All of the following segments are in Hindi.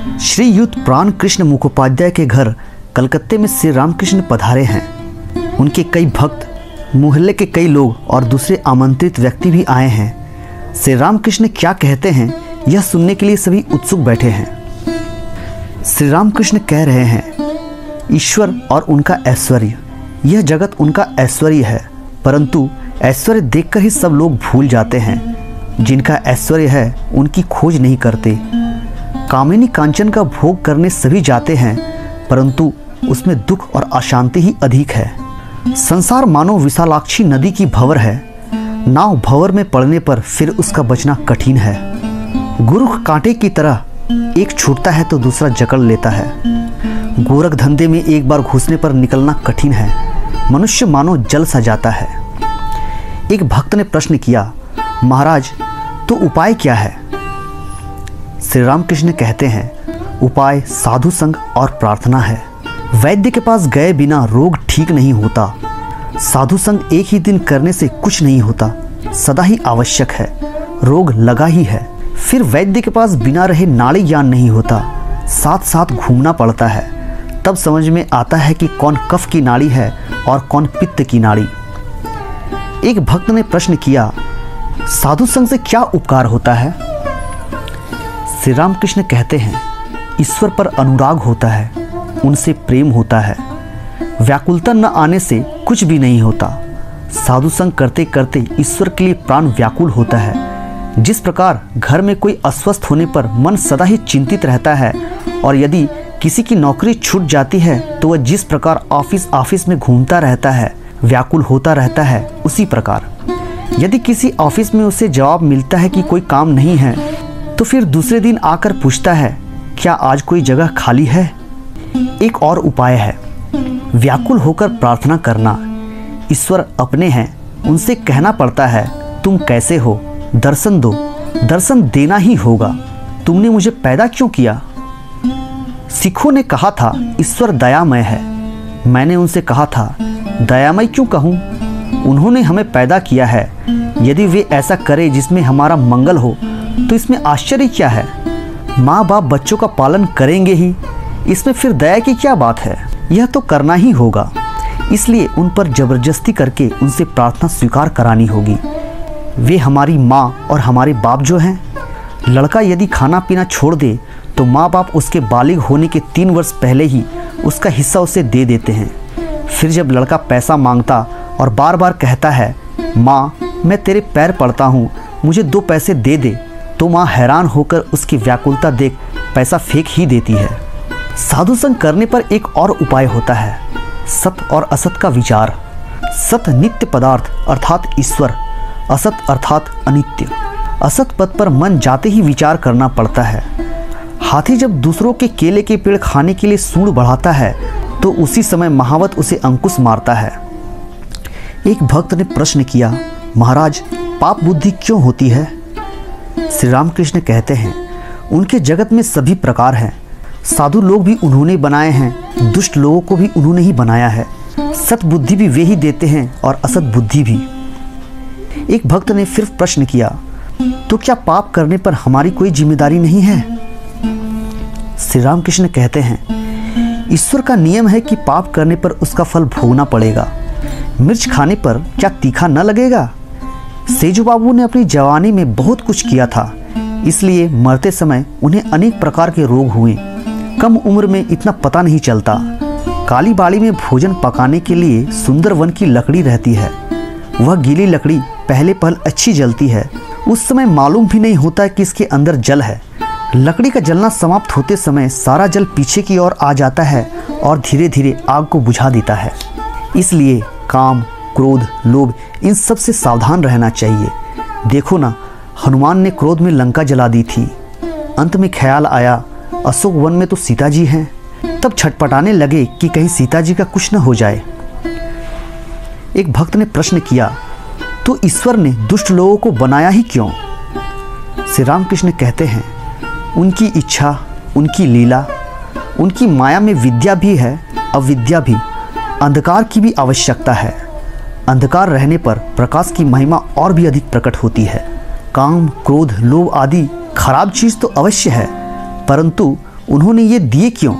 श्रीयुत प्राण कृष्ण मुखोपाध्याय के घर कलकत्ते में श्री रामकृष्ण पधारे हैं। उनके कई भक्त, मोहल्ले के कई लोग और दूसरे आमंत्रित व्यक्ति भी आए हैं। श्री रामकृष्ण क्या कहते हैं यह सुनने के लिए सभी उत्सुक बैठे हैं। श्री रामकृष्ण कह रहे हैं, ईश्वर और उनका ऐश्वर्य, यह जगत उनका ऐश्वर्य है, परंतु ऐश्वर्य देखकर ही सब लोग भूल जाते हैं। जिनका ऐश्वर्य है उनकी खोज नहीं करते। कामिनी कांचन का भोग करने सभी जाते हैं, परंतु उसमें दुख और अशांति ही अधिक है। संसार मानो विशालाक्षी नदी की भंवर है। नाव भंवर में पड़ने पर फिर उसका बचना कठिन है। गुरुख कांटे की तरह एक छूटता है तो दूसरा जकड़ लेता है। गोरख धंधे में एक बार घुसने पर निकलना कठिन है। मनुष्य मानो जल सा जाता है। एक भक्त ने प्रश्न किया, महाराज तो उपाय क्या है? श्री रामकृष्ण कहते हैं, उपाय साधु संग और प्रार्थना है। वैद्य के पास गए बिना रोग ठीक नहीं होता। साधु संग एक ही दिन करने से कुछ नहीं होता, सदा ही आवश्यक है। रोग लगा ही है। फिर वैद्य के पास बिना रहे नाड़ी ज्ञान नहीं होता, साथ साथ घूमना पड़ता है। तब समझ में आता है कि कौन कफ की नाड़ी है और कौन पित्त की नाड़ी। एक भक्त ने प्रश्न किया, साधु संग से क्या उपकार होता है? श्री रामकृष्ण कहते हैं, ईश्वर पर अनुराग होता है, उनसे प्रेम होता है। व्याकुलता न आने से कुछ भी नहीं होता। साधु संग करते करते ईश्वर के लिए प्राण व्याकुल होता है। जिस प्रकार घर में कोई अस्वस्थ होने पर मन सदा ही चिंतित रहता है, और यदि किसी की नौकरी छूट जाती है तो वह जिस प्रकार ऑफिस में घूमता रहता है, व्याकुल होता रहता है, उसी प्रकार यदि किसी ऑफिस में उसे जवाब मिलता है कि कोई काम नहीं है, तो फिर दूसरे दिन आकर पूछता है, क्या आज कोई जगह खाली है? एक और उपाय है, व्याकुल होकर प्रार्थना करना। ईश्वर अपने हैं, उनसे कहना पड़ता है, तुम कैसे हो, दर्शन दो। दर्शन देना ही होगा। तुमने मुझे पैदा क्यों किया? सिखों ने कहा था, ईश्वर दयामय है। मैंने उनसे कहा था, दयामय क्यों कहूँ? उन्होंने हमें पैदा किया है। यदि वे ऐसा करे जिसमें हमारा मंगल हो तो इसमें आश्चर्य क्या है? माँ बाप बच्चों का पालन करेंगे ही, इसमें फिर दया की क्या बात है? यह तो करना ही होगा। इसलिए उन पर जबरदस्ती करके उनसे प्रार्थना स्वीकार करानी होगी। वे हमारी माँ और हमारे बाप जो हैं। लड़का यदि खाना पीना छोड़ दे तो माँ बाप उसके बालिग होने के 3 वर्ष पहले ही उसका हिस्सा उसे दे देते हैं। फिर जब लड़का पैसा मांगता और बार बार कहता है, माँ मैं तेरे पैर पड़ता हूँ, मुझे 2 पैसे दे दे, तो माँ हैरान होकर उसकी व्याकुलता देख पैसा फेंक ही देती है। साधु संग करने पर एक और उपाय होता है, सत और असत का विचार। सत नित्य पदार्थ अर्थात ईश्वर, असत अर्थात अनित्य। असत पद पर मन जाते ही विचार करना पड़ता है। हाथी जब दूसरों के केले के पेड़ खाने के लिए सूंड बढ़ाता है तो उसी समय महावत उसे अंकुश मारता है। एक भक्त ने प्रश्न किया, महाराज पाप बुद्धि क्यों होती है? श्री रामकृष्ण कहते हैं, उनके जगत में सभी प्रकार हैं। साधु लोग भी उन्होंने बनाए हैं, दुष्ट लोगों को भी उन्होंने ही बनाया है। सत बुद्धि भी वे ही देते हैं और असत बुद्धि भी। एक भक्त ने फिर प्रश्न किया, तो क्या पाप करने पर हमारी कोई जिम्मेदारी नहीं है? श्री रामकृष्ण कहते हैं, ईश्वर का नियम है कि पाप करने पर उसका फल भोगना पड़ेगा। मिर्च खाने पर क्या तीखा न लगेगा? सेजू बाबू ने अपनी जवानी में बहुत कुछ किया था, इसलिए मरते समय उन्हें अनेक प्रकार के रोग हुए। कम उम्र में इतना पता नहीं चलता। काली बाड़ी में भोजन पकाने के लिए सुंदर वन की लकड़ी रहती है। वह गीली लकड़ी पहले अच्छी जलती है। उस समय मालूम भी नहीं होता कि इसके अंदर जल है। लकड़ी का जलना समाप्त होते समय सारा जल पीछे की ओर आ जाता है और धीरे धीरे आग को बुझा देता है। इसलिए काम, क्रोध, लोभ इन सब से सावधान रहना चाहिए। देखो ना, हनुमान ने क्रोध में लंका जला दी थी। अंत में ख्याल आया, अशोक वन में तो सीता जी हैं। तब छटपटाने लगे कि कहीं सीता जी का कुछ न हो जाए। एक भक्त ने प्रश्न किया, तो ईश्वर ने दुष्ट लोगों को बनाया ही क्यों? श्री रामकृष्ण कहते हैं, उनकी इच्छा, उनकी लीला, उनकी माया में विद्या भी है, अविद्या भी, अंधकार की भी आवश्यकता है। अंधकार रहने पर प्रकाश की महिमा और भी अधिक प्रकट होती है। काम, क्रोध, लोभ आदि खराब चीज़ तो अवश्य है, परंतु उन्होंने ये दिए क्यों?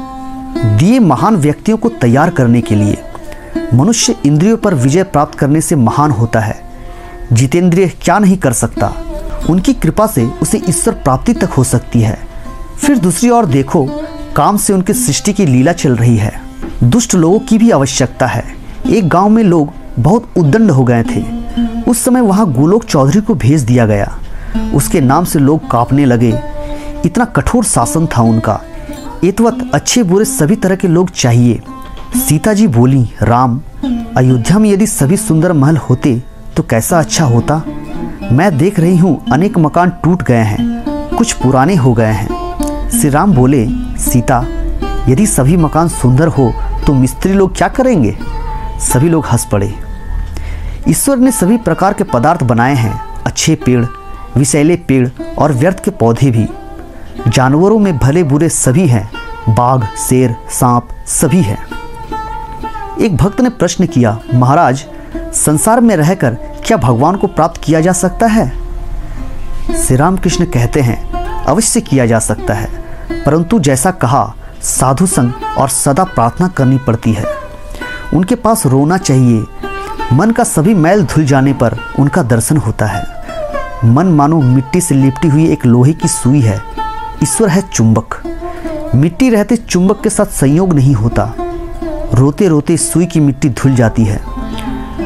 दिए महान व्यक्तियों को तैयार करने के लिए। मनुष्य इंद्रियों पर विजय प्राप्त करने से महान होता है। जितेंद्रिय क्या नहीं कर सकता? उनकी कृपा से उसे ईश्वर प्राप्ति तक हो सकती है। फिर दूसरी ओर देखो, काम से उनकी सृष्टि की लीला चल रही है। दुष्ट लोगों की भी आवश्यकता है। एक गांव में लोग बहुत उद्दंड हो गए थे। उस समय वहां गोलोक चौधरी को भेज दिया गया। उसके नाम से लोग कांपने लगे। इतना कठोर शासन था उनका। एतवत अच्छे बुरे सभी तरह के लोग चाहिए। सीता जी बोली, राम, अयोध्या में यदि सभी सुंदर महल होते तो कैसा अच्छा होता। मैं देख रही हूँ अनेक मकान टूट गए हैं, कुछ पुराने हो गए हैं। श्री राम बोले, सीता, यदि सभी मकान सुंदर हो तो मिस्त्री लोग क्या करेंगे? सभी लोग हंस पड़े। ईश्वर ने सभी प्रकार के पदार्थ बनाए हैं, अच्छे पेड़, विषैले पेड़ और व्यर्थ के पौधे भी। जानवरों में भले बुरे सभी हैं, बाघ, शेर, सांप सभी हैं। एक भक्त ने प्रश्न किया, महाराज, संसार में रहकर क्या भगवान को प्राप्त किया जा सकता है? श्री रामकृष्ण कहते हैं, अवश्य किया जा सकता है, परंतु जैसा कहा, साधु संग और सदा प्रार्थना करनी पड़ती है। उनके पास रोना चाहिए। मन का सभी मैल धुल जाने पर उनका दर्शन होता है। मन मानो मिट्टी से लिपटी हुई एक लोहे की सुई है। ईश्वर है चुंबक। मिट्टी रहते चुंबक के साथ संयोग नहीं होता। रोते रोते सुई की मिट्टी धुल जाती है।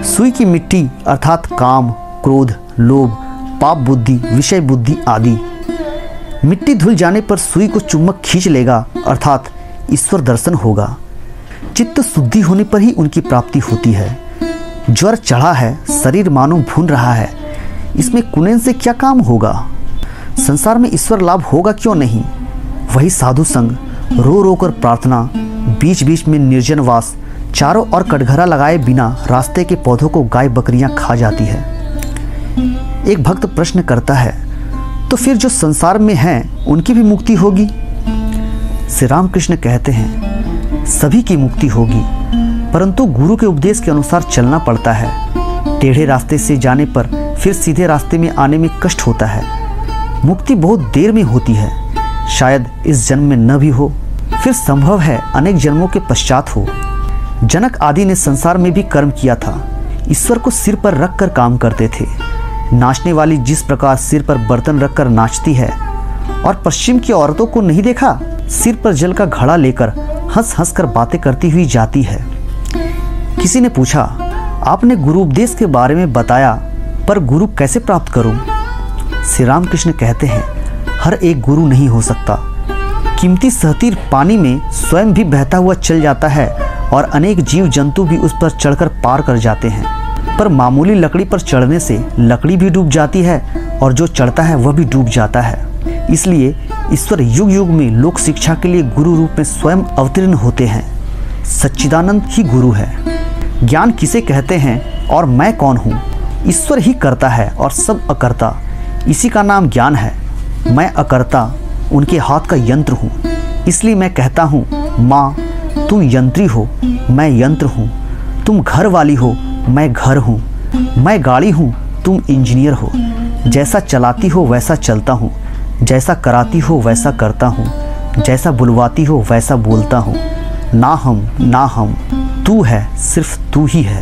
सुई की मिट्टी अर्थात काम, क्रोध, लोभ, पाप बुद्धि, विषय बुद्धि आदि। मिट्टी धुल जाने पर सुई को चुंबक खींच लेगा, अर्थात ईश्वर दर्शन होगा। चित्त शुद्धि होने पर ही उनकी प्राप्ति होती है। ज्वर चढ़ा है, शरीर मानो भून रहा है, इसमें कुनेन से क्या काम होगा? संसार में ईश्वर लाभ होगा क्यों नहीं? वही साधु संग, रो रो कर प्रार्थना, बीच बीच में निर्जन वास, चारों ओर कटघरा लगाए बिना रास्ते के पौधों को गाय बकरियां खा जाती है। एक भक्त प्रश्न करता है, तो फिर जो संसार में हैं उनकी भी मुक्ति होगी? श्री रामकृष्ण कहते हैं, सभी की मुक्ति होगी, परंतु गुरु के उपदेश के अनुसार चलना पड़ता है। टेढ़े रास्ते से जाने पर फिर सीधे रास्ते में आने में कष्ट होता है। मुक्ति बहुत देर में होती है, शायद इस जन्म में न भी हो, फिर संभव है अनेक जन्मों के पश्चात हो। जनक आदि ने संसार में भी कर्म किया था। ईश्वर को सिर पर रख कर काम करते थे। नाचने वाली जिस प्रकार सिर पर बर्तन रखकर नाचती है, और पश्चिम की औरतों को नहीं देखा, सिर पर जल का घड़ा लेकर हंस हंस कर बातें करती हुई जाती है। किसी ने पूछा, आपने गुरु उपदेश के बारे में बताया, पर गुरु कैसे प्राप्त करूं? श्री रामकृष्ण कहते हैं, हर एक गुरु नहीं हो सकता। कीमती सहतीर पानी में स्वयं भी बहता हुआ चल जाता है और अनेक जीव जंतु भी उस पर चढ़कर पार कर जाते हैं, पर मामूली लकड़ी पर चढ़ने से लकड़ी भी डूब जाती है और जो चढ़ता है वह भी डूब जाता है। इसलिए ईश्वर युग युग में लोक शिक्षा के लिए गुरु रूप में स्वयं अवतीर्ण होते हैं। सच्चिदानंद ही गुरु है। ज्ञान किसे कहते हैं और मैं कौन हूँ? ईश्वर ही करता है और सब अकर्ता, इसी का नाम ज्ञान है। मैं अकर्ता, उनके हाथ का यंत्र हूँ। इसलिए मैं कहता हूँ, माँ तुम यंत्री हो, मैं यंत्र हूँ। तुम घर वाली हो, मैं घर हूँ। मैं गाड़ी हूँ, तुम इंजीनियर हो। जैसा चलाती हो वैसा चलता हूँ, जैसा कराती हो वैसा करता हूँ, जैसा बुलवाती हो वैसा बोलता हूँ। ना हम, तू है, सिर्फ तू ही है।